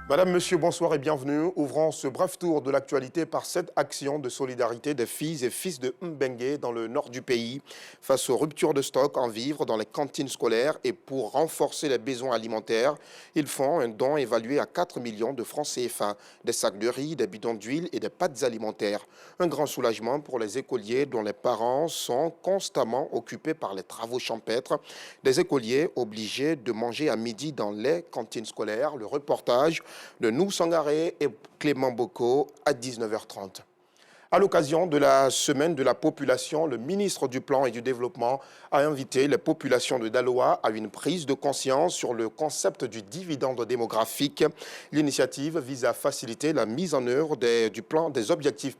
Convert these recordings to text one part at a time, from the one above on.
Madame, Monsieur, bonsoir et bienvenue. Ouvrons ce bref tour de l'actualité par cette action de solidarité des filles et fils de Mbengue dans le nord du pays face aux ruptures de stock en vivres dans les cantines scolaires et pour renforcer les besoins alimentaires. Ils font un don évalué à 4 millions de francs CFA, des sacs de riz, des bidons d'huile et des pâtes alimentaires. Un grand soulagement pour les écoliers dont les parents sont constamment occupés par les travaux champêtres. Des écoliers obligés de manger à midi dans les cantines scolaires. Le reportage de Nou Sangaré et Clément Boko à 19h30. À l'occasion de la semaine de la population, le ministre du Plan et du Développement a invité les populations de Daloa à une prise de conscience sur le concept du dividende démographique. L'initiative vise à faciliter la mise en œuvre des objectifs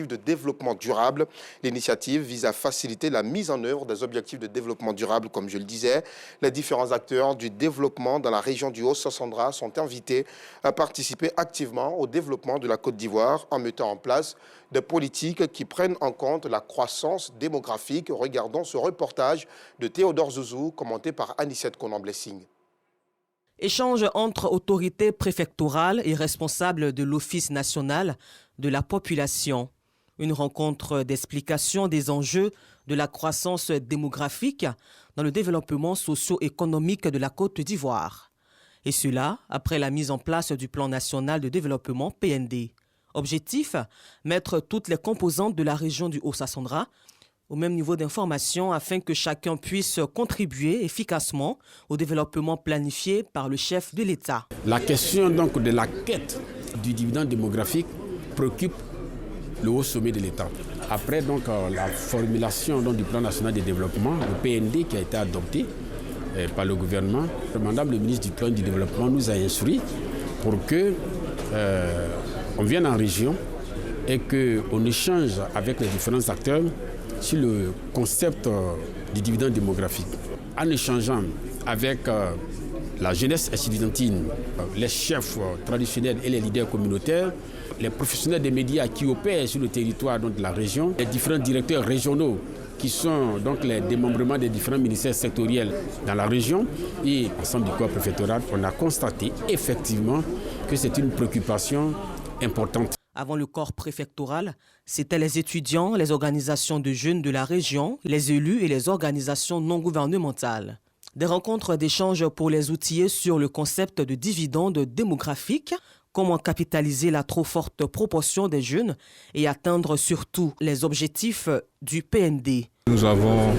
de développement durable. L'initiative vise à faciliter la mise en œuvre des objectifs de développement durable, comme je le disais. Les différents acteurs du développement dans la région du Haut-Sassandra sont invités à participer activement au développement de la Côte d'Ivoire en mettant en place des politiques qui prennent en compte la croissance démographique. Regardons ce reportage de Théodore Zouzou, commenté par Anissette Konan-Blessing. Échange entre autorités préfectorales et responsables de l'Office national de la population. Une rencontre d'explication des enjeux de la croissance démographique dans le développement socio-économique de la Côte d'Ivoire. Et cela après la mise en place du Plan national de développement PND. Objectif, mettre toutes les composantes de la région du Haut-Sassandra au même niveau d'information afin que chacun puisse contribuer efficacement au développement planifié par le chef de l'État. La question donc de la quête du dividende démographique préoccupe le haut sommet de l'État. Après donc la formulation donc, du plan national de développement, le PND qui a été adopté par le gouvernement, Madame le ministre du plan du développement nous a instruit pour que on vienne en région et qu'on échange avec les différents acteurs sur le concept du dividende démographique. En échangeant avec la jeunesse estudiantine, les chefs traditionnels et les leaders communautaires, les professionnels des médias qui opèrent sur le territoire donc, de la région, les différents directeurs régionaux qui sont donc les démembrements des différents ministères sectoriels dans la région et l'ensemble du corps préfectoral, on a constaté effectivement que c'est une préoccupation importante. Avant le corps préfectoral, c'étaient les étudiants, les organisations de jeunes de la région, les élus et les organisations non gouvernementales. Des rencontres d'échange pour les outiller sur le concept de dividende démographique, comment capitaliser la trop forte proportion des jeunes et atteindre surtout les objectifs du PND. Nous avons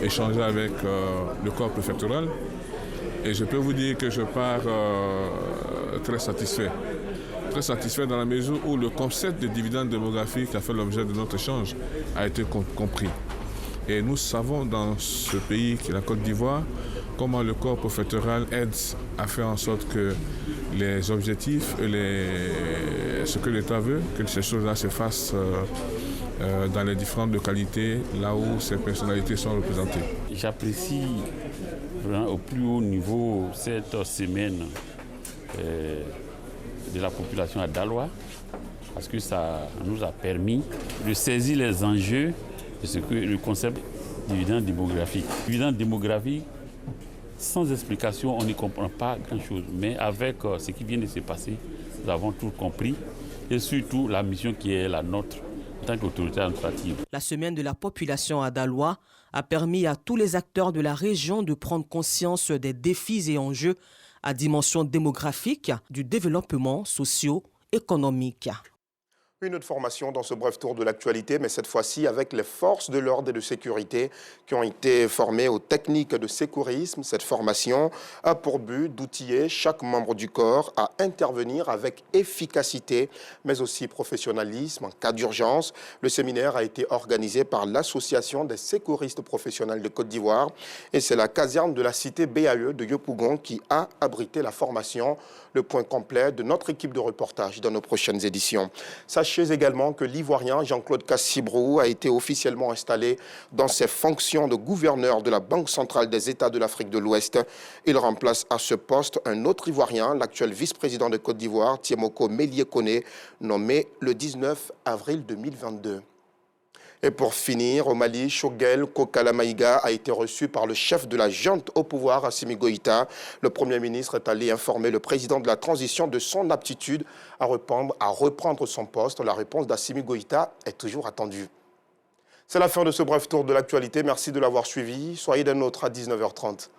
échangé avec le corps préfectoral et je peux vous dire que je pars très satisfait. Très satisfait dans la mesure où le concept de dividende démographique qui a fait l'objet de notre échange a été compris. Et nous savons dans ce pays qui est la Côte d'Ivoire comment le corps préfectoral aide à faire en sorte que les objectifs et ce que l'État veut, que ces choses-là se fassent dans les différentes localités, là où ces personnalités sont représentées. J'apprécie vraiment au plus haut niveau cette semaine de la population à Daloa, parce que ça nous a permis de saisir les enjeux de ce que le concept dividende démographique. Dividende démographique, sans explication, on n'y comprend pas grand-chose. Mais avec ce qui vient de se passer, nous avons tout compris. Et surtout la mission qui est la nôtre en tant qu'autorité administrative. La semaine de la population à Daloa a permis à tous les acteurs de la région de prendre conscience des défis et enjeux à dimension démographique du développement socio-économique. Une autre formation dans ce bref tour de l'actualité, mais cette fois-ci avec les forces de l'ordre et de sécurité qui ont été formées aux techniques de sécurisme. Cette formation a pour but d'outiller chaque membre du corps à intervenir avec efficacité, mais aussi professionnalisme en cas d'urgence. Le séminaire a été organisé par l'Association des sécuristes professionnels de Côte d'Ivoire et c'est la caserne de la cité BAE de Yopougon qui a abrité la formation. Le point complet de notre équipe de reportage dans nos prochaines éditions. Sachez également que l'Ivoirien Jean-Claude Cassibrou a été officiellement installé dans ses fonctions de gouverneur de la Banque centrale des États de l'Afrique de l'Ouest. Il remplace à ce poste un autre Ivoirien, l'actuel vice-président de Côte d'Ivoire, Tiemoko Mélié-Koné, nommé le 19 avril 2022. Et pour finir, au Mali, Choguel Kokala Maïga a été reçu par le chef de la junte au pouvoir, Assimi Goïta. Le Premier ministre est allé informer le président de la transition de son aptitude à reprendre son poste. La réponse d'Assimi Goïta est toujours attendue. C'est la fin de ce bref tour de l'actualité. Merci de l'avoir suivi. Soyez des nôtres à 19h30.